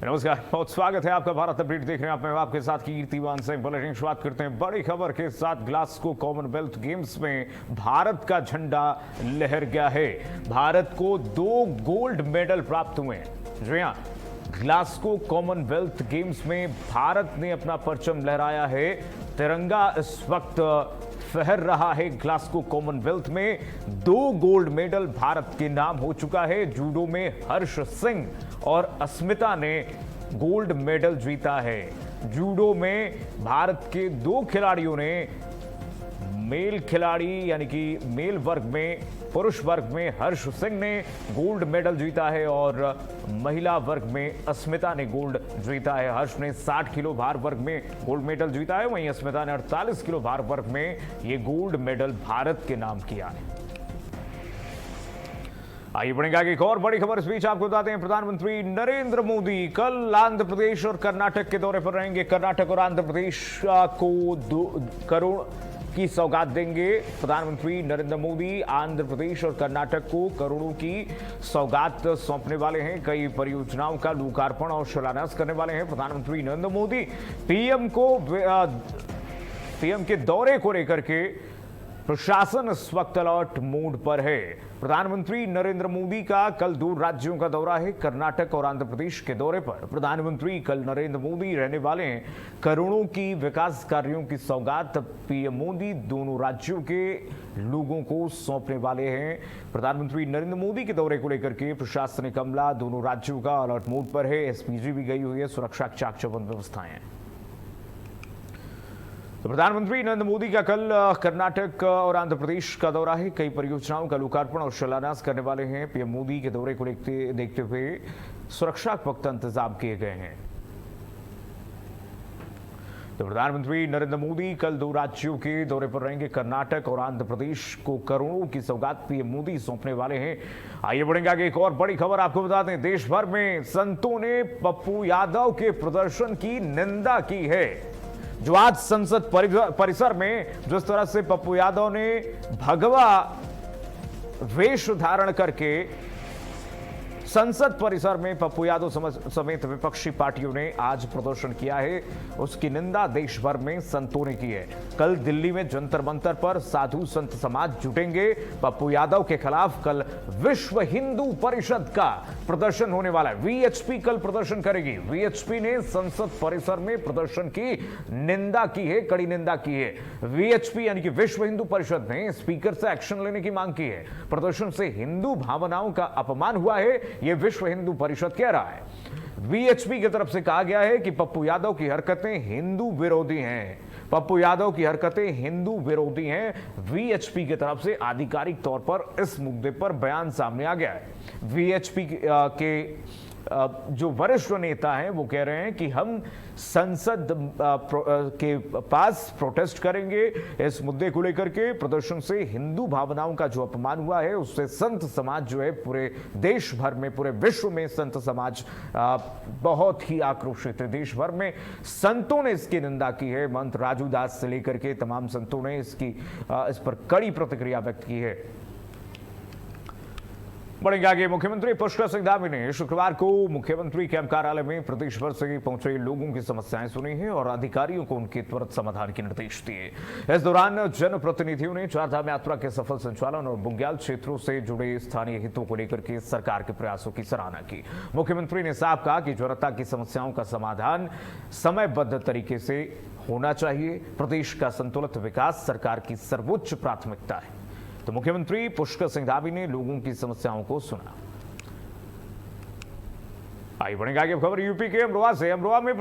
नमस्कार, बहुत स्वागत है आपका। भारत अपडेट देख रहे हैं आप, मैं आपके साथ कीर्तिमान सिंह। बुलेटिन शुरुआत करते हैं बड़ी खबर के साथ। ग्लासगो कॉमनवेल्थ गेम्स में भारत का झंडा लहर गया है। भारत को 2 गोल्ड मेडल प्राप्त हुए हैं। जी हां, ग्लासगो कॉमनवेल्थ गेम्स में भारत ने अपना परचम लहराया है। तिरंगा इस वक्त फहर रहा है। ग्लासगो कॉमनवेल्थ में 2 गोल्ड मेडल भारत के नाम हो चुका है। जूडो में हर्ष सिंह और अस्मिता ने गोल्ड मेडल जीता है। जूडो में भारत के 2 खिलाड़ियों ने, मेल खिलाड़ी यानी कि मेल वर्ग में, पुरुष वर्ग में हर्ष सिंह ने गोल्ड मेडल जीता है और महिला वर्ग में अस्मिता ने गोल्ड जीता है। हर्ष ने 60 किलो भार वर्ग में गोल्ड मेडल जीता है, वहीं अस्मिता ने 48 किलो भार वर्ग में ये गोल्ड मेडल भारत के नाम किया है। आइए बढ़ेंगे आगे। एक और बड़ी खबर इस बीच आपको बताते हैं। प्रधानमंत्री नरेंद्र मोदी कल आंध्र प्रदेश और कर्नाटक के दौरे पर रहेंगे। कर्नाटक और आंध्र प्रदेश को 2 करोड़ की सौगात देंगे। प्रधानमंत्री नरेंद्र मोदी आंध्र प्रदेश और कर्नाटक को करोड़ों की सौगात सौंपने वाले हैं। कई परियोजनाओं का लोकार्पण और शिलान्यास करने वाले हैं। प्रधानमंत्री नरेंद्र मोदी पीएम के दौरे को लेकर के प्रशासन इस वक्त अलर्ट मोड पर है। प्रधानमंत्री नरेंद्र मोदी का कल 2 राज्यों का दौरा है, कर्नाटक और आंध्र प्रदेश के दौरे पर प्रधानमंत्री कल नरेंद्र मोदी रहने वाले हैं। करोड़ों की विकास कार्यों की सौगात पीएम मोदी दोनों राज्यों के लोगों को सौंपने वाले हैं। प्रधानमंत्री नरेंद्र मोदी के दौरे को लेकर के प्रशासनिक अमला दोनों राज्यों का अलर्ट मोड पर है। एसपीजी भी गई हुई है, सुरक्षा की चाक चौबंद व्यवस्थाएं हैं। तो प्रधानमंत्री नरेंद्र मोदी का कल कर्नाटक और आंध्र प्रदेश का दौरा है। कई परियोजनाओं का लोकार्पण और शिलान्यास करने वाले हैं। पीएम मोदी के दौरे को देखते हुए सुरक्षा के पुख्ता इंतजाम किए गए हैं। तो प्रधानमंत्री नरेंद्र मोदी कल 2 राज्यों के दौरे पर रहेंगे। कर्नाटक और आंध्र प्रदेश को करोड़ों की सौगात पीएम मोदी सौंपने वाले हैं। आइए बढ़ेंगे आगे। एक और बड़ी खबर आपको बता दें। देश भर में संतों ने पप्पू यादव के प्रदर्शन की निंदा की है। जो आज संसद परिसर में जिस तरह से पप्पू यादव ने भगवा वेश धारण करके संसद परिसर में पप्पू यादव समेत विपक्षी पार्टियों ने आज प्रदर्शन किया है, उसकी निंदा देश भर में संतों ने की है। कल दिल्ली में जंतर मंतर पर साधु संत समाज जुटेंगे। पप्पू यादव के खिलाफ कल विश्व हिंदू परिषद का प्रदर्शन होने वाला है। वीएचपी कल प्रदर्शन करेगी। वीएचपी ने संसद परिसर में प्रदर्शन की निंदा की है, कड़ी निंदा की है। वीएचपी यानी कि विश्व हिंदू परिषद ने स्पीकर से एक्शन लेने की मांग की है। प्रदर्शन से हिंदू भावनाओं का अपमान हुआ है, यह विश्व हिंदू परिषद कह रहा है। वीएचपी की तरफ से कहा गया है कि पप्पू यादव की हरकतें हिंदू विरोधी हैं। पप्पू यादव की हरकतें हिंदू विरोधी हैं। वीएचपी की तरफ से आधिकारिक तौर पर इस मुद्दे पर बयान सामने आ गया है। वीएचपी के जो वरिष्ठ नेता हैं वो कह रहे हैं कि हम संसद के पास प्रोटेस्ट करेंगे इस मुद्दे को लेकर के। प्रदर्शन से हिंदू भावनाओं का जो अपमान हुआ है उससे संत समाज जो है पूरे देश भर में, पूरे विश्व में संत समाज बहुत ही आक्रोशित है। देश भर में संतों ने इसकी निंदा की है। महंत राजू दास से लेकर के तमाम संतों ने इस पर कड़ी प्रतिक्रिया व्यक्त की है। बढ़ेंगे आगे। मुख्यमंत्री पुष्कर सिंह धामी ने शुक्रवार को मुख्यमंत्री कैंप कार्यालय में प्रदेश भर से पहुंचे लोगों की समस्याएं सुनी हैं और अधिकारियों को उनके त्वरित समाधान के निर्देश दिए। इस दौरान जनप्रतिनिधियों ने चारधाम यात्रा के सफल संचालन और बुग्याल क्षेत्रों से जुड़े स्थानीय हितों को लेकर के सरकार के प्रयासों की सराहना की। मुख्यमंत्री ने साफ कहा कि जनता की समस्याओं का समाधान समयबद्ध तरीके से होना चाहिए। प्रदेश का संतुलित विकास सरकार की सर्वोच्च प्राथमिकता है। तो मुख्यमंत्री पुष्कर सिंह धामी ने लोगों की समस्याओं को सुना। आइए बढ़ेंगे आगे। खबर यूपी के अमरोहा से। अमरोहा में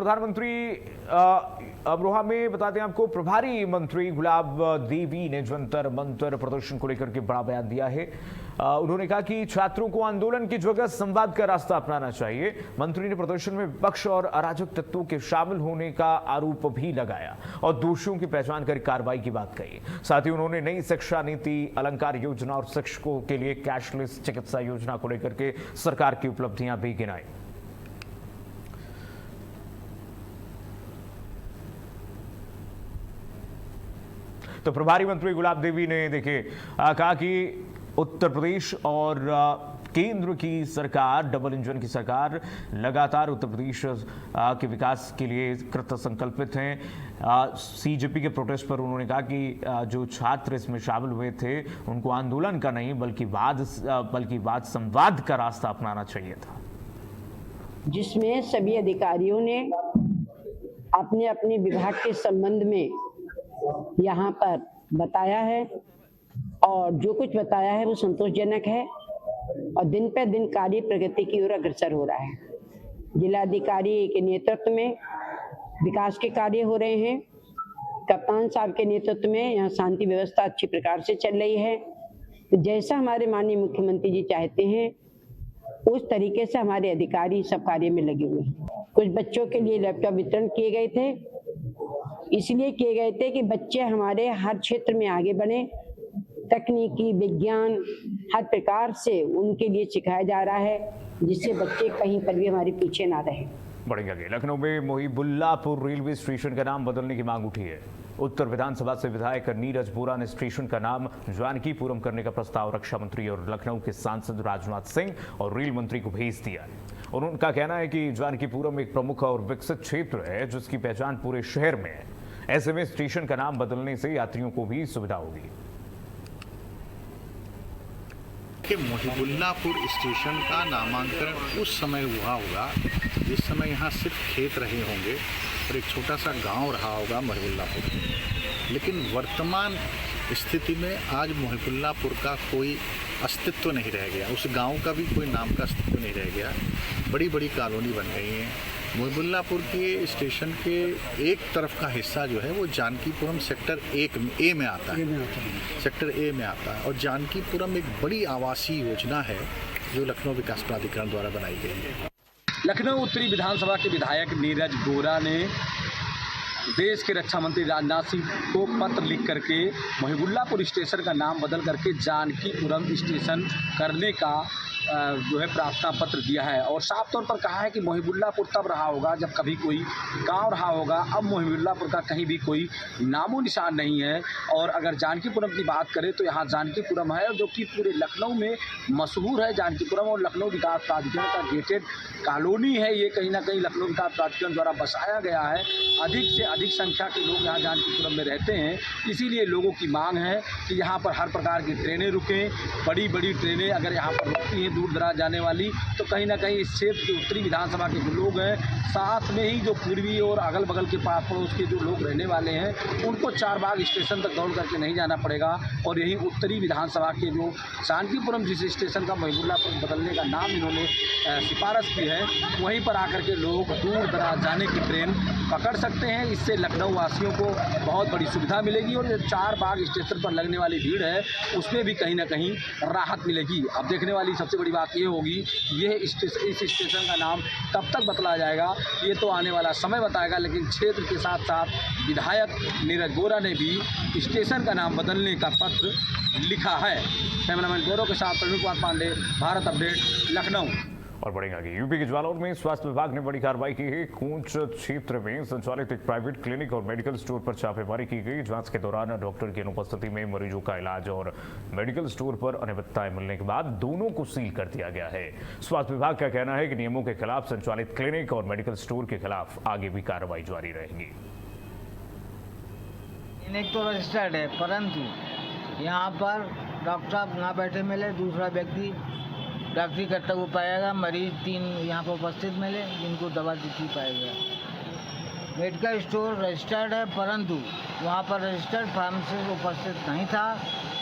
अमरोहा में बताते हैं आपको, प्रभारी मंत्री गुलाब देवी ने जंतर मंतर प्रदर्शन को लेकर के बड़ा बयान दिया है। उन्होंने कहा कि छात्रों को आंदोलन की जगह संवाद का रास्ता अपनाना चाहिए। मंत्री ने प्रदर्शन में विपक्ष और अराजक तत्वों के शामिल होने का आरोप भी लगाया और दोषियों की पहचान कर कार्रवाई की बात कही। साथ ही उन्होंने नई शिक्षा नीति, अलंकार योजना और शिक्षकों के लिए कैशलेस चिकित्सा योजना को लेकर के सरकार की उपलब्धियां भी गिनाई। तो प्रभारी मंत्री गुलाब देवी ने देखिए कहा कि उत्तर प्रदेश और केंद्र की सरकार, डबल इंजन की सरकार लगातार उत्तर प्रदेश के विकास के लिए कृत संकल्पित हैं। सीजेपी के प्रोटेस्ट पर उन्होंने कहा कि जो छात्र इसमें शामिल हुए थे उनको आंदोलन का नहीं बल्कि वाद संवाद का रास्ता अपनाना चाहिए था, जिसमें सभी अधिकारियों ने अपने अपने विभाग के संबंध में यहाँ पर बताया है और जो कुछ बताया है वो संतोषजनक है और दिन पे दिन कार्य प्रगति की ओर अग्रसर हो रहा है। जिलाधिकारी के नेतृत्व में विकास के कार्य हो रहे हैं। कप्तान साहब के नेतृत्व में यहाँ शांति व्यवस्था अच्छी प्रकार से चल रही है। तो जैसा हमारे माननीय मुख्यमंत्री जी चाहते हैं उस तरीके से हमारे अधिकारी सब कार्य में लगे हुए हैं। कुछ बच्चों के लिए लैपटॉप वितरण किए गए थे, इसलिए किए गए थे कि बच्चे हमारे हर क्षेत्र में आगे बढ़े, तकनीकी विज्ञान हर प्रकार से उनके लिए सिखाया जा रहा है जिससे बच्चे कहीं पर भी हमारे पीछे ना रहे। बढ़ेंगे आगे। लखनऊ में मोहिबुल्लापुर रेलवे स्टेशन का नाम बदलने की मांग उठी है। उत्तर विधानसभा से विधायक नीरज बोरा ने स्टेशन का नाम जानकीपुरम करने का प्रस्ताव रक्षा मंत्री और लखनऊ के सांसद राजनाथ सिंह और रेल मंत्री को भेज दिया है और उनका कहना है कि जानकीपुरम एक प्रमुख और विकसित क्षेत्र है जिसकी पहचान पूरे शहर में है। ऐसे में स्टेशन का नाम बदलने से यात्रियों को भी सुविधा होगी। मोहिबुल्लापुर स्टेशन का नामांकन उस समय हुआ होगा जिस समय यहाँ सिर्फ खेत रहे होंगे और एक छोटा सा गांव रहा होगा मोहिबुल्लापुर। लेकिन वर्तमान स्थिति में आज मोहिबुल्लापुर का कोई अस्तित्व नहीं रह गया, उस गांव का भी कोई नाम का अस्तित्व नहीं रह गया। बड़ी बड़ी कॉलोनी बन गई हैं। मोहिबुल्लापुर के स्टेशन के एक तरफ का हिस्सा जो है वो जानकीपुरम सेक्टर 1 ए में आता है, सेक्टर ए में आता है और जानकीपुरम एक बड़ी आवासीय योजना है जो लखनऊ विकास प्राधिकरण द्वारा बनाई गई है। लखनऊ उत्तरी विधानसभा के विधायक नीरज बोरा ने देश के रक्षा मंत्री राजनाथ सिंह को पत्र लिख करके मोहिबुल्लापुर स्टेशन का नाम बदल करके जानकीपुरम स्टेशन करने का जो है प्रार्थना पत्र दिया है और साफ तौर पर कहा है कि मोहिबुल्लापुर तब रहा होगा जब कभी कोई गांव रहा होगा। अब मोहिबुल्लापुर का कहीं भी कोई नामो निशान नहीं है और अगर जानकीपुरम की बात करें तो यहाँ जानकीपुरम है जो कि पूरे लखनऊ में मशहूर है। जानकीपुरम और लखनऊ विकास प्राधिकरण का गेटेड कॉलोनी है, ये कहीं ना कहीं लखनऊ विकास प्राधिकरण द्वारा बसाया गया है। अधिक से अधिक संख्या के लोग यहाँ जानकीपुरम में रहते हैं, इसीलिए लोगों की मांग है कि यहाँ पर हर प्रकार की ट्रेनें रुकें। बड़ी बड़ी ट्रेनें अगर यहाँ पर रुकती हैं दूर दराज जाने वाली तो कहीं ना कहीं इस क्षेत्र के उत्तरी विधानसभा के जो लोग हैं, साथ में ही जो पूर्वी और अगल बगल के पास पड़ोस के जो लोग रहने वाले हैं उनको चारबाग स्टेशन तक दौड़ करके नहीं जाना पड़ेगा और यही उत्तरी विधानसभा के जो जानकीपुरम जिस स्टेशन का मोहिबुल्लापुर बदलने का नाम इन्होंने सिफारिश की है वहीं पर आकर के लोग दूर दराज जाने की ट्रेन पकड़ सकते हैं। इससे लखनऊ वासियों को बहुत बड़ी सुविधा मिलेगी और जो चारबाग स्टेशन पर लगने वाली भीड़ है उसमें भी कहीं ना कहीं राहत मिलेगी। अब देखने वाली सबसे बड़ी बात ये होगी इस स्टेशन का नाम कब तक बदला जाएगा ये तो आने वाला समय बताएगा, लेकिन क्षेत्र के साथ साथ विधायक नीरज बोरा ने भी स्टेशन का नाम बदलने का पत्र लिखा है। कैमरामैन गौरव के साथ प्रवीण कुमार पांडे, भारत अपडेट, लखनऊ। और बढ़ेंगे आगे। यूपी के जालौर में स्वास्थ्य विभाग ने बड़ी कार्रवाई की है। कोंच क्षेत्र में संचालित एक प्राइवेट क्लिनिक और मेडिकल स्टोर पर छापेमारी की गई। जांच के दौरान डॉक्टर की अनुपस्थिति में मरीजों का इलाज और मेडिकल स्टोर पर अनियमितताएं मिलने के बाद दोनों को सील कर दिया गया है। स्वास्थ्य विभाग का कहना है कि नियमों के खिलाफ संचालित क्लिनिक और मेडिकल स्टोर के खिलाफ आगे भी कार्रवाई जारी रहेगी। क्लिनिक तो रजिस्टर्ड है परंतु यहाँ पर डॉक्टर साहब ना बैठे मिले, दूसरा व्यक्ति डॉक्टरी करता हुआ पाएगा, मरीज 3 यहाँ पर उपस्थित मिले जिनको दवा दी पाया गया। मेडिकल स्टोर रजिस्टर्ड है परंतु वहाँ पर रजिस्टर्ड फार्मासिस्ट उपस्थित नहीं था,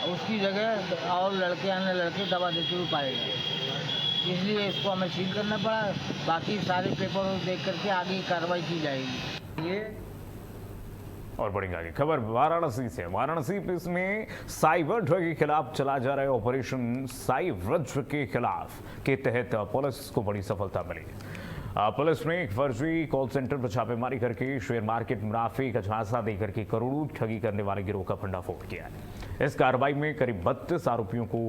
उसकी जगह और अन्य लड़के दवा देते हुए पाए गए, इसलिए इसको हमें सील करना पड़ा। बाकी सारे पेपर देख करके आगे कार्रवाई की जाएगी। ये और बढ़ेंगे आगे। खबर वाराणसी से। वाराणसी पुलिस में साइबर ठग के खिलाफ चला जा रहा है ऑपरेशन साइबर के खिलाफ के तहत पुलिस को बड़ी सफलता मिली। पुलिस ने एक फर्जी कॉल सेंटर पर छापेमारी करके शेयर मार्केट मुनाफे का झांसा देकर के करोड़ों ठगी करने वाले गिरोह का भंडाफोड़ किया है। इस कार्रवाई में करीब 32 आरोपियों को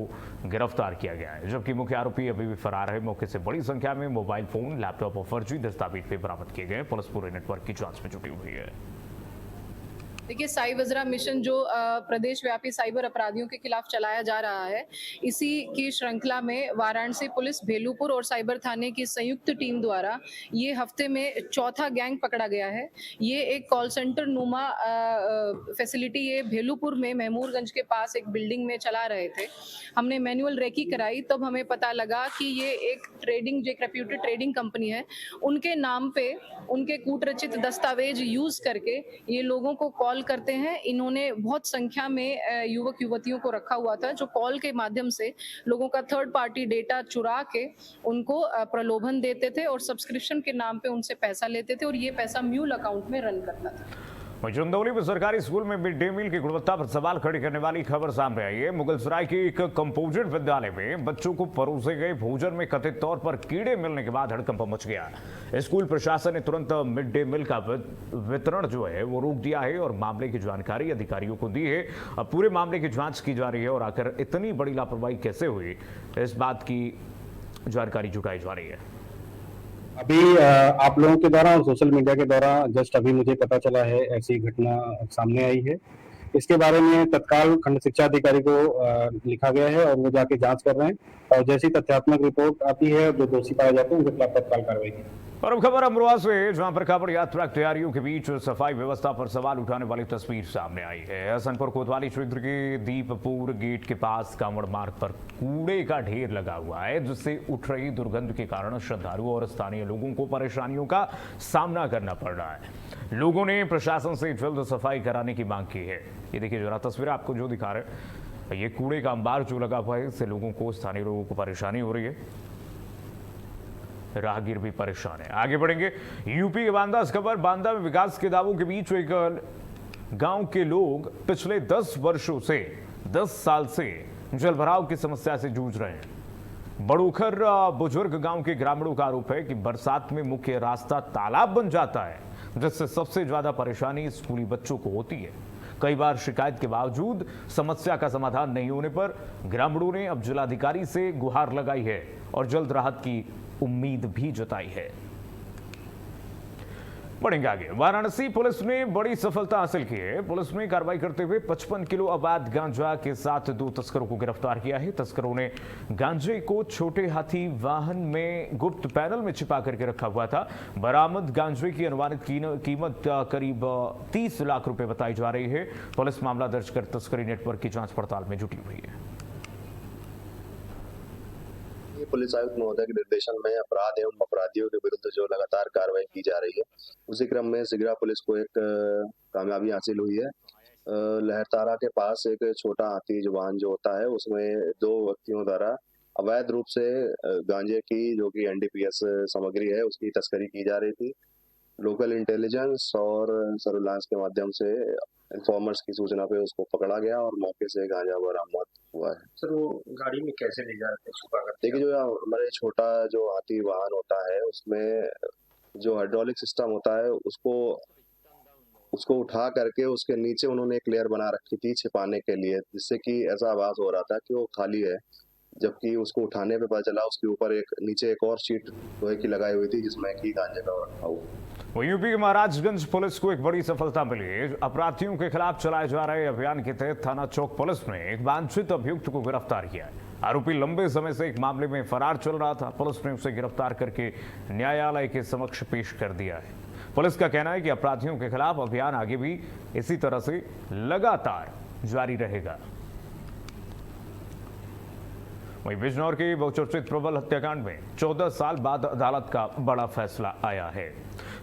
गिरफ्तार किया गया है, जबकि मुख्य आरोपी अभी भी फरार है। मौके से बड़ी संख्या में मोबाइल फोन, लैपटॉप और फर्जी दस्तावेज भी बरामद किए गए। पुलिस पूरे नेटवर्क की जांच में जुटी हुई है। देखिए, साई वज्रा मिशन जो प्रदेश व्यापी साइबर अपराधियों के खिलाफ चलाया जा रहा है, इसी की श्रृंखला में वाराणसी पुलिस, भेलूपुर और साइबर थाने की संयुक्त टीम द्वारा ये हफ्ते में चौथा गैंग पकड़ा गया है। ये एक कॉल सेंटर नुमा फैसिलिटी ये भेलूपुर में महमूरगंज के पास एक बिल्डिंग में चला रहे थे। हमने मैनुअल रेकी कराई, तब हमें पता लगा कि ये एक रेप्यूटेड ट्रेडिंग कंपनी है। उनके नाम पे उनके कूटरचित दस्तावेज यूज करके ये लोगों को कॉल करते हैं। इन्होंने बहुत संख्या में युवक युवतियों को रखा हुआ था, जो कॉल के माध्यम से लोगों का थर्ड पार्टी डेटा चुरा के उनको प्रलोभन देते थे और सब्सक्रिप्शन के नाम पे उनसे पैसा लेते थे और ये पैसा म्यूल अकाउंट में रन करता था। चंदौली में सरकारी स्कूल में मिड डे मील की गुणवत्ता पर सवाल खड़े करने वाली खबर सामने आई है। मुगलसराय के एक कंपोजिट विद्यालय में बच्चों को परोसे गए भोजन में कथित तौर पर कीड़े मिलने के बाद हड़कंप मच गया। स्कूल प्रशासन ने तुरंत मिड डे मील का वितरण जो है वो रोक दिया है और मामले की जानकारी अधिकारियों को दी है। अब पूरे मामले की जांच की जा रही है और आखिर इतनी बड़ी लापरवाही कैसे हुई, इस बात की जानकारी जुटाई जा रही है। अभी आप लोगों के द्वारा और सोशल मीडिया के द्वारा जस्ट अभी मुझे पता चला है, ऐसी घटना सामने आई है। इसके बारे में तत्काल खंड शिक्षा अधिकारी को लिखा गया है और वो जाके जांच कर रहे हैं और जैसी तथ्यात्मक रिपोर्ट आती है जो दोषी पाए जाते हैं उनके खिलाफ तत्काल कार्रवाई की। और अब खबर अमरोहा से, जहां पर कांवड़ यात्रा तैयारियों के बीच सफाई व्यवस्था पर सवाल उठाने वाली तस्वीर सामने आई है। हसनपुर कोतवाली क्षेत्र के दीपपुर गेट के पास कांवड़ मार्ग पर कूड़े का ढेर लगा हुआ है, जिससे उठ रही दुर्गंध के कारण श्रद्धालुओं और स्थानीय लोगों को परेशानियों का सामना करना पड़ रहा है। लोगों ने प्रशासन से जल्द सफाई कराने की मांग की है। ये देखिए जरा तस्वीर आपको जो दिखा रहे, ये कूड़े का अंबार जो लगा हुआ है, इससे लोगों को, स्थानीय लोगों को परेशानी हो रही है, राहगीर भी परेशान है। आगे बढ़ेंगे यूपी के बांदा से खबर। बांदा में विकास के दावों के बीच एक गांव के लोग पिछले 10 साल से जलभराव की समस्या से जूझ रहे हैं। बड़ोखर बुजुर्ग गांव के ग्रामीणों का आरोप है कि बरसात में मुख्य रास्ता तालाब बन जाता है, जिससे सबसे ज्यादा परेशानी स्कूली बच्चों को होती है। कई बार शिकायत के बावजूद समस्या का समाधान नहीं होने पर ग्रामीणों ने अब जिलाधिकारी से गुहार लगाई है और जल्द राहत की उम्मीद भी जताई है। बढ़ेंगे आगे। वाराणसी पुलिस ने बड़ी सफलता हासिल की है। पुलिस ने कार्रवाई करते हुए 55 किलो अवैध गांजा के साथ 2 तस्करों को गिरफ्तार किया है। तस्करों ने गांजे को छोटे हाथी वाहन में गुप्त पैनल में छिपा करके रखा हुआ था। बरामद गांजे की अनुमानित कीमत करीब 30 लाख रुपए बताई जा रही है। पुलिस मामला दर्ज कर तस्करी नेटवर्क की जांच पड़ताल में जुटी हुई है। पुलिस आयुक्त महोदय के निर्देशन में अपराध एवं अपराधियों के विरुद्ध जो लगातार कार्रवाई की जा रही है, उसी क्रम में सिगरा पुलिस को एक कामयाबी हासिल हुई है। लहरतारा के पास एक छोटा हाथी जो वाहन जो होता है, उसमें 2 व्यक्तियों द्वारा अवैध रूप से गांजे की जो कि NDPS सामग्री है उसकी तस्करी की जा रही थी। लोकल इंटेलिजेंस और सर्विलांस के माध्यम से इन्फॉर्मर्स की सूचना पे उसको पकड़ा गया और मौके से गांजा बरामद हुआ है। सर वो गाड़ी में कैसे ले जा रहे थे, छुपा कर? देखिए जो हमारे छोटा जो हाथी वाहन होता है उसमें जो हाइड्रोलिक सिस्टम होता है उसको उठा करके उसके नीचे उन्होंने एक लेयर बना रखी थी छिपाने के लिए, जिससे कि ऐसा आभास हो रहा था कि वो खाली है, जबकि उसको उठाने पे पता चला उसके ऊपर नीचे एक और शीट लोहे की लगाई हुई थी जिसमें कि गांजे का रखा हुआ। वहीं यूपी के महाराजगंज पुलिस को एक बड़ी सफलता मिली है। अपराधियों के खिलाफ चलाए जा रहे अभियान के तहत थाना चौक पुलिस ने एक वांछित अभियुक्त को गिरफ्तार किया है। आरोपी लंबे समय से एक मामले में फरार चल रहा था। पुलिस ने उसे गिरफ्तार करके न्यायालय के समक्ष पेश कर दिया है। पुलिस का कहना है कि अपराधियों के खिलाफ अभियान आगे भी इसी तरह से लगातार जारी रहेगा। वहीं बिजनौर के बहुचर्चित प्रबल हत्याकांड में 14 साल बाद अदालत का बड़ा फैसला आया है।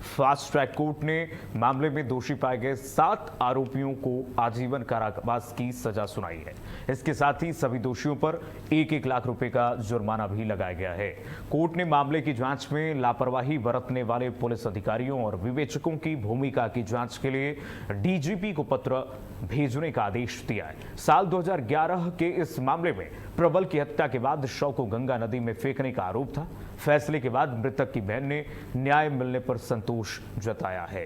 फास्ट ट्रैक कोर्ट ने मामले में दोषी पाए गए 7 आरोपियों को आजीवन कारावास की सजा सुनाई है। इसके साथ ही सभी दोषियों पर 1-1 लाख रुपए का जुर्माना भी लगाया गया है। कोर्ट ने मामले की जांच में लापरवाही बरतने वाले पुलिस अधिकारियों और विवेचकों की भूमिका की जांच के लिए डीजीपी को पत्र भेजने का आदेश दिया है। साल 2011 के इस मामले में प्रबल की हत्या के बाद शव को गंगा नदी में फेंकने का आरोप था। फैसले के बाद मृतक की बहन ने न्याय मिलने पर संतोष जताया है।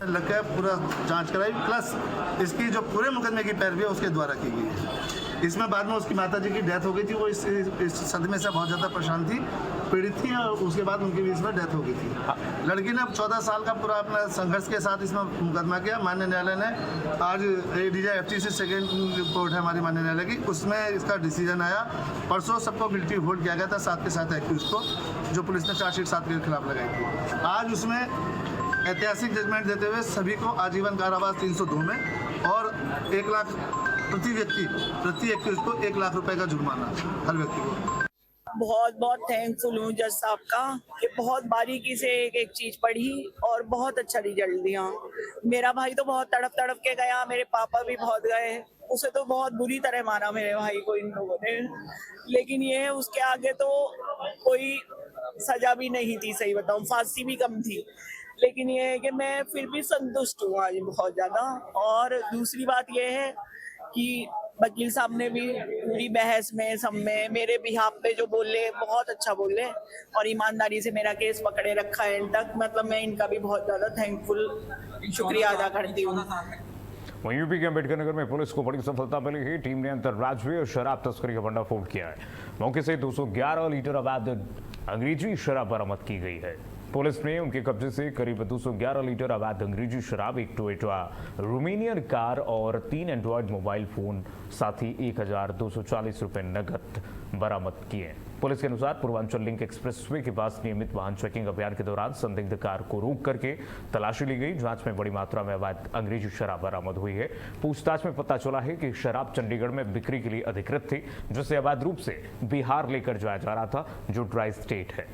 लग पूरा जांच कराई, प्लस इसकी जो पूरे मुकदमे की पैरवी है उसके द्वारा की गई है। इसमें बाद में उसकी माता जी की डेथ हो गई थी। वो इस सदमे से बहुत ज़्यादा परेशान थी, पीड़ित थी, और उसके बाद उनकी भी इसमें डेथ हो गई थी। लड़की ने 14 साल का पूरा अपना संघर्ष के साथ इसमें मुकदमा किया। माननीय न्यायालय ने आज DJFTC सेकेंड कोर्ट है हमारी माननीय न्यायालय की, उसमें इसका डिसीजन आया। परसों सबको गिल्टी होल्ड किया गया था, साथ के साथ एक्यूज को, जो पुलिस ने चार्जशीट 7 के खिलाफ लगाई थी। आज उसमें ऐतिहासिक जजमेंट देते हुए सभी को आजीवन कारावास 302 में और 1 लाख प्रति एक्यूज को 1 लाख रुपए का जुर्माना हर व्यक्ति को। बहुत बहुत थैंकफुल हूँ जज साहब का कि बहुत बारीकी से एक चीज पढ़ी और बहुत अच्छा रिजल्ट दिया। मेरा भाई तो बहुत तड़प के गया, मेरे पापा भी बहुत गए, उसे तो बहुत बुरी तरह मारा मेरे भाई को इन लोगों ने, लेकिन ये उसके आगे तो कोई सजा भी नहीं थी, सही बताऊं फांसी भी कम थी। लेकिन ये है कि मैं फिर भी संतुष्ट हूँ आज बहुत ज्यादा। और दूसरी बात ये है कि वकील साहब ने भी पूरी बहस में सब में मेरे बिहाफ पे जो बोले बहुत अच्छा बोले और ईमानदारी से मेरा केस पकड़े रखा है एंड तक। मतलब मैं इनका भी बहुत ज्यादा थैंकफुल शुक्रिया अदा करती हूँ। वहीं यूपी के अम्बेडकर नगर में पुलिस को बड़ी सफलता मिली है। टीम ने अंतर्राज्यीय शराब तस्करी का भंडाफोड़ किया है। मौके से 211 लीटर अवैध अंग्रेजी शराब बरामद की गई है। पुलिस ने उनके कब्जे से करीब 211 लीटर अवैध अंग्रेजी शराब, एक टोयोटा रोमेनियन कार और 3 एंड्रॉयड मोबाइल फोन, साथ ही 1240 रुपए नकद बरामद किए। पुलिस के अनुसार पूर्वांचल लिंक एक्सप्रेसवे के पास नियमित वाहन चेकिंग अभियान के दौरान संदिग्ध कार को रोक करके तलाशी ली गई। जांच में बड़ी मात्रा में अवैध अंग्रेजी शराब बरामद हुई है। पूछताछ में पता चला है कि शराब चंडीगढ़ में बिक्री के लिए अधिकृत थी, जिसे अवैध रूप से बिहार लेकर जाया जा रहा था, जो ड्राई स्टेट है।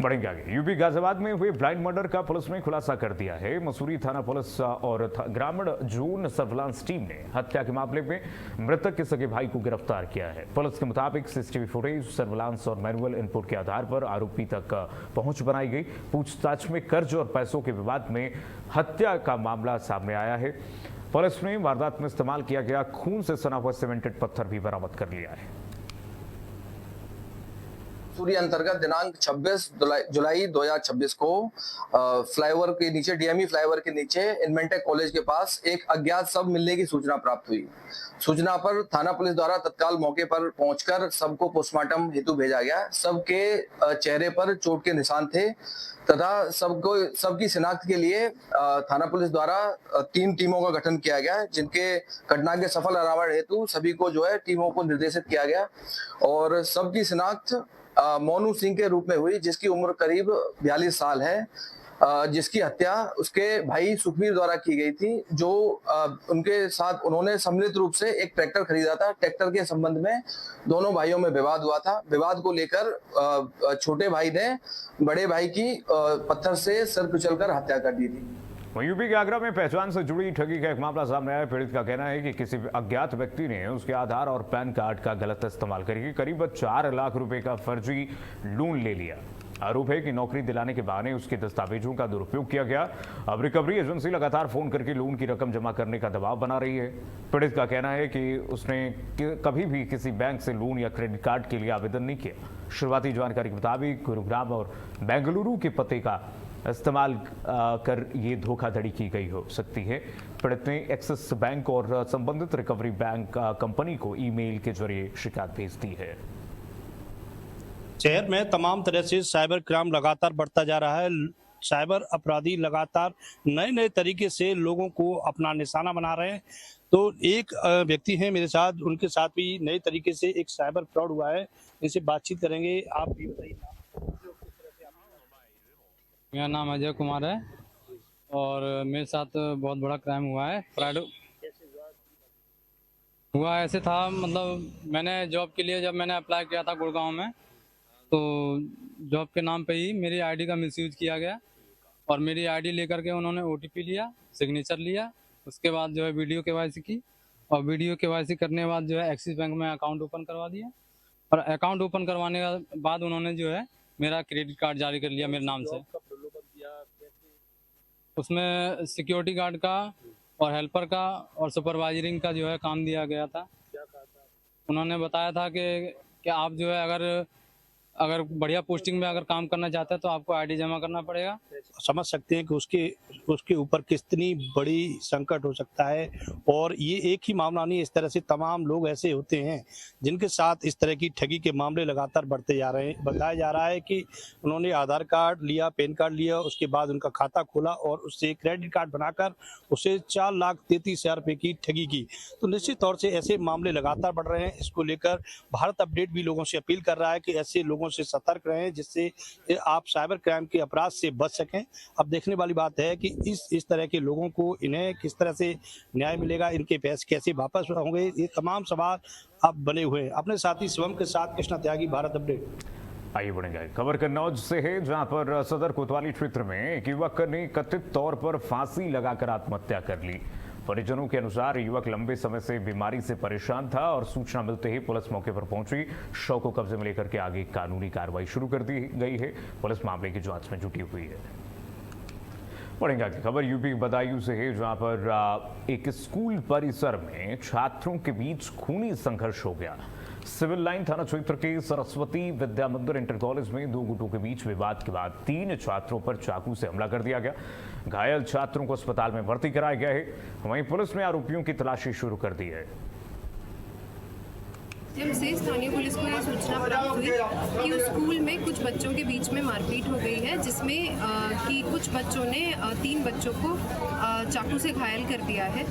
बढ़ेंगे आगे। यूपी गाजियाबाद में हुए ब्लाइंड मर्डर का पुलिस ने खुलासा कर दिया है। मसूरी थाना पुलिस और ग्रामीण जोन सर्विलांस टीम ने हत्या के मामले में मृतक के सगे भाई को गिरफ्तार किया है। पुलिस के मुताबिक सीसीटीवी फुटेज, सर्विलांस और मैनुअल इनपुट के आधार पर आरोपी तक पहुंच बनाई गई। पूछताछ में कर्ज और पैसों के विवाद में हत्या का मामला सामने आया है। पुलिस ने वारदात में इस्तेमाल किया गया खून से सना हुआ सीमेंटेड पत्थर भी बरामद कर लिया है। सूरी अंतर्गत दिनांक 26 जुलाई 2026 को फ्लाईओवर के नीचे, डीएमई फ्लाईओवर के नीचे इन्वेंटेक कॉलेज के पास एक अज्ञात शव मिलने की सूचना प्राप्त हुई। सूचना पर थाना पुलिस द्वारा तत्काल मौके पर पहुंचकर शव को पोस्टमार्टम हेतु भेजा गया। शव के चेहरे पर चोट के निशान थे तथा शव की शिनाख्त के लिए थाना पुलिस द्वारा 3 टीमों का गठन किया गया, जिनके घटना के सफल अनावरण हेतु सभी को जो है टीमों को निर्देशित किया गया। और शव की शिनाख्त मोनू सिंह के रूप में हुई, जिसकी उम्र करीब 42 साल है, जिसकी हत्या उसके भाई सुखबीर द्वारा की गई थी, जो उनके साथ उन्होंने सम्मिलित रूप से एक ट्रैक्टर खरीदा था। ट्रैक्टर के संबंध में दोनों भाइयों में विवाद हुआ था। विवाद को लेकर छोटे भाई ने बड़े भाई की पत्थर से सर कुचलकर हत्या कर दी थी। यूपी के आगरा में पहचान से जुड़ी ठगी का एक मामला सामने आया। पीड़ित का कहना है कि किसी अज्ञात व्यक्ति ने उसके आधार और पैन कार्ड का गलत इस्तेमाल करके करीब 4 लाख रुपए का फर्जी लोन ले लिया। आरोप है कि नौकरी दिलाने के बहाने उसके दस्तावेजों का दुरुपयोग किया गया। अब रिकवरी एजेंसी लगातार फोन करके लोन की रकम जमा करने का दबाव बना रही है। पीड़ित का कहना है कि उसने कभी भी किसी बैंक से लोन या क्रेडिट कार्ड के लिए आवेदन नहीं किया। शुरुआती जानकारी के मुताबिक गुरुग्राम और बेंगलुरु के पते का इस्तेमाल कर ये धोखाधड़ी की गई हो सकती है। पीड़ित ने एक्सिस बैंक और संबंधित रिकवरी बैंक कंपनी को ईमेल के जरिए शिकायत भेज दी है। शहर में तमाम तरह से साइबर क्राइम लगातार बढ़ता जा रहा है। साइबर अपराधी लगातार नए नए तरीके से लोगों को अपना निशाना बना रहे हैं। तो एक व्यक्ति है मेरे साथ, उनके साथ भी नए तरीके से एक साइबर फ्रॉड हुआ है। इनसे बातचीत करेंगे। आप भी बताइए। मेरा नाम अजय कुमार है और मेरे साथ बहुत बड़ा क्राइम हुआ है। फ्रॉड हुआ ऐसे था, मतलब मैंने जॉब के लिए जब मैंने अप्लाई किया था गुड़गांव में, तो जॉब के नाम पे ही मेरी आईडी का मिसयूज किया गया और मेरी आईडी लेकर के उन्होंने ओटीपी लिया, सिग्नेचर लिया, उसके बाद जो है वीडियो केवाईसी की और वीडियो केवाईसी करने के बाद जो है एक्सिस बैंक में अकाउंट ओपन करवा दिया और अकाउंट ओपन करवाने के बाद उन्होंने जो है मेरा क्रेडिट कार्ड जारी कर लिया मेरे नाम से। उसमें सिक्योरिटी गार्ड का और हेल्पर का और सुपरवाइजरिंग का जो है काम दिया गया था। उन्होंने बताया था कि आप जो है अगर अगर बढ़िया पोस्टिंग में अगर काम करना चाहता है तो आपको आईडी जमा करना पड़ेगा। समझ सकते हैं कि उसके ऊपर कितनी बड़ी संकट हो सकता है। और ये एक ही मामला नहीं, इस तरह से तमाम लोग ऐसे होते हैं जिनके साथ इस तरह की ठगी के मामले लगातार बढ़ते जा रहे हैं। बताया जा रहा है कि उन्होंने आधार कार्ड लिया, पैन कार्ड लिया, उसके बाद उनका खाता खोला और उससे क्रेडिट कार्ड बनाकर उसे 4,33,000 रुपये की ठगी की। तो निश्चित तौर से ऐसे मामले लगातार बढ़ रहे हैं। इसको लेकर भारत अपडेट भी लोगों से अपील कर रहा है कि ऐसे लोगों से सतर्क रहें, जिससे आप साइबर क्राइम के अपराध से बच सकें। अब देखने वाली बात है कि इस तरह के लोगों को इन्हें किस तरह से न्याय मिलेगा, इनके पैसे कैसे वापस होंगे, ये तमाम सवाल अब बने हुए हैं। अपने साथी शिवम के साथ कृष्णा त्यागी, भारत अपडेट। आइए बढ़ेंगे खबर कन्नौज से है, जहां पर सदर कोतवाली क्षेत्र में एक युवक ने कथित तौर पर फांसी लगाकर आत्महत्या कर ली। परिजनों के अनुसार युवक लंबे समय से बीमारी से परेशान था और सूचना मिलते ही पुलिस मौके पर पहुंची। शव को कब्जे में लेकर के आगे कानूनी कार्रवाई शुरू कर दी गई है। पुलिस मामले की जांच में जुटी हुई है। बढ़ेंगे आगे खबर यूपी के बदायूं से है, जहां पर एक स्कूल परिसर में छात्रों के बीच खूनी संघर्ष हो गया। सिविल लाइन थाना क्षेत्र के सरस्वती विद्या मंदिर इंटर कॉलेज में दो गुटों के बीच विवाद के बाद 3 छात्रों पर चाकू से हमला कर दिया गया। घायल छात्रों को अस्पताल में भर्ती कराया गया है। वहीं पुलिस ने आरोपियों की तलाशी शुरू कर दी है। जब से स्थानीय पुलिस को यह सूचना प्राप्त हुई कि उस स्कूल में कुछ बच्चों के बीच में मारपीट हो गई है, जिसमें कि कुछ बच्चों ने 3 बच्चों को चाकू से घायल कर दिया है।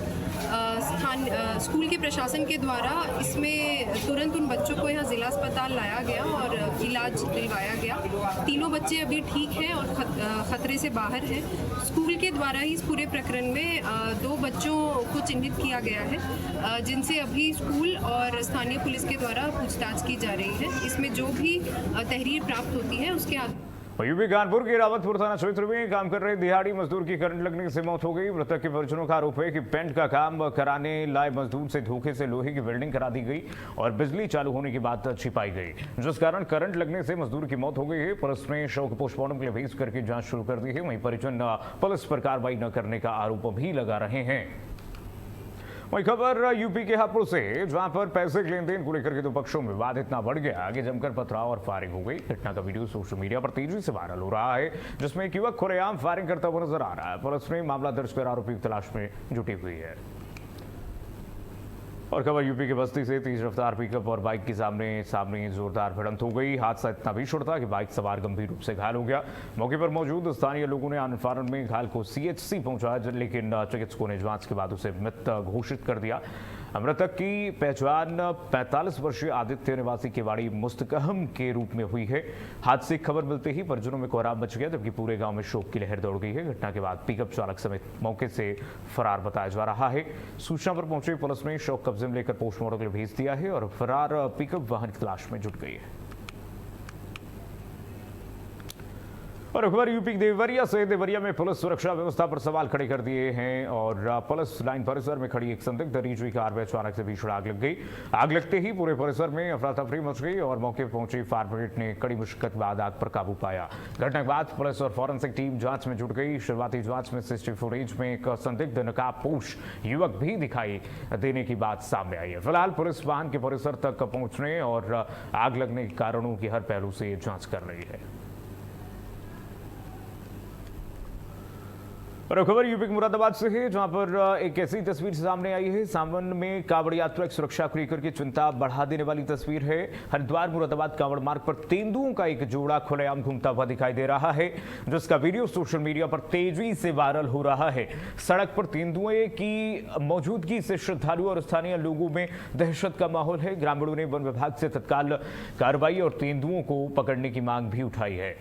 स्कूल के प्रशासन के द्वारा इसमें तुरंत उन बच्चों को यहाँ जिला अस्पताल लाया गया और इलाज दिलवाया गया। तीनों बच्चे अभी ठीक हैं और खतरे से बाहर हैं। स्कूल के द्वारा ही इस पूरे प्रकरण में 2 बच्चों को चिन्हित किया गया है, जिनसे अभी स्कूल और स्थानीय पुलिस के द्वारा पूछताछ की जा रही है। इसमें जो भी तहरीर प्राप्त होती है उसके यूपी कानपुर के रावतपुर थाना क्षेत्र में काम कर रहे दिहाड़ी मजदूर की करंट लगने से मौत हो गई। मृतक के परिजनों का आरोप है कि पेंट का काम कराने लाए मजदूर से धोखे से लोहे की वेल्डिंग करा दी गई और बिजली चालू होने की बात छिपाई गई, जिस कारण करंट लगने से मजदूर की मौत हो गई है। पुलिस ने शव को पोस्टमार्टम के लिए भेज करके जांच शुरू कर दी है। वहीं परिजन पुलिस पर कार्रवाई न करने का आरोप भी लगा रहे हैं। वही खबर यूपी के हापुड़ से, जहां पर पैसे के लेन देन को लेकर के 2 पक्षों में विवाद इतना बढ़ गया, आगे जमकर पथराव और फायरिंग हो गई। घटना का वीडियो सोशल मीडिया पर तेजी से वायरल हो रहा है, जिसमें एक युवक खुलेआम फायरिंग करता हुआ नजर आ रहा है। पुलिस ने मामला दर्ज कर आरोपी की तलाश में जुटी हुई है। और खबर यूपी के बस्ती से, तेज रफ्तार पिकअप और बाइक की सामने जोरदार भिड़ंत हो गई। हादसा इतना भीषण था कि बाइक सवार गंभीर रूप से घायल हो गया। मौके पर मौजूद स्थानीय लोगों ने आनन फानन में घायल को CHC पहुंचाया, लेकिन चिकित्सकों ने जांच के बाद उसे मृत घोषित कर दिया। मृतक की पहचान 45 वर्षीय आदित्य निवासी केवाड़ी मुस्तकहम के रूप में हुई है। हादसे की खबर मिलते ही परिजनों में कोहराम मच गया, जबकि पूरे गांव में शोक की लहर दौड़ गई है। घटना के बाद पिकअप चालक समेत मौके से फरार बताया जा रहा है। सूचना पर पहुंची पुलिस ने शव कब्जे में लेकर पोस्टमार्टम के लिए भेज दिया है और फरार पिकअप वाहन की तलाश में जुट गई है। और अखबार यूपी के देवरिया से, देवरिया में पुलिस सुरक्षा व्यवस्था पर सवाल खड़े कर दिए हैं और पुलिस लाइन परिसर में खड़ी एक संदिग्ध रिजवी कार में अचानक से भीषण आग लग गई। आग लगते ही पूरे परिसर में अफरा तफरी मच गई और मौके पर पहुंची फायर ब्रिगेड ने कड़ी मुश्किल के बाद आग पर काबू पाया। घटना के बाद पुलिस और फॉरेंसिक टीम जांच में जुट गई। शुरुआती जांच में CCTV फुटेज में एक संदिग्ध नकाबपोश युवक भी दिखाई देने की बात सामने आई है। फिलहाल पुलिस वाहन के परिसर तक पहुंचने और आग लगने के कारणों की हर पहलू से जांच कर रही है। और खबर यूपी के मुरादाबाद से है, जहां पर एक ऐसी तस्वीर सामने आई है। सावन में कांवड़ यात्रा की सुरक्षा को लेकर के चिंता बढ़ा देने वाली तस्वीर है। हरिद्वार मुरादाबाद कांवड़ मार्ग पर तेंदुओं का एक जोड़ा खुलेआम घूमता हुआ दिखाई दे रहा है, जिसका वीडियो सोशल मीडिया पर तेजी से वायरल हो रहा है। सड़क पर तेंदुए की मौजूदगी से श्रद्धालुओं और स्थानीय लोगों में दहशत का माहौल है। ग्रामीणों ने वन विभाग से तत्काल कार्रवाई और तेंदुओं को पकड़ने की मांग भी उठाई है।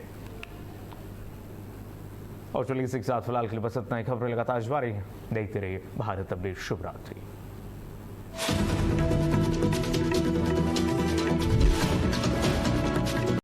और चलिए इसी के साथ फिलहाल के लिए बस इतना ही। खबरें लगातार जारी हैं, देखते रहिए भारत अपडेट। शुभ रात्रि।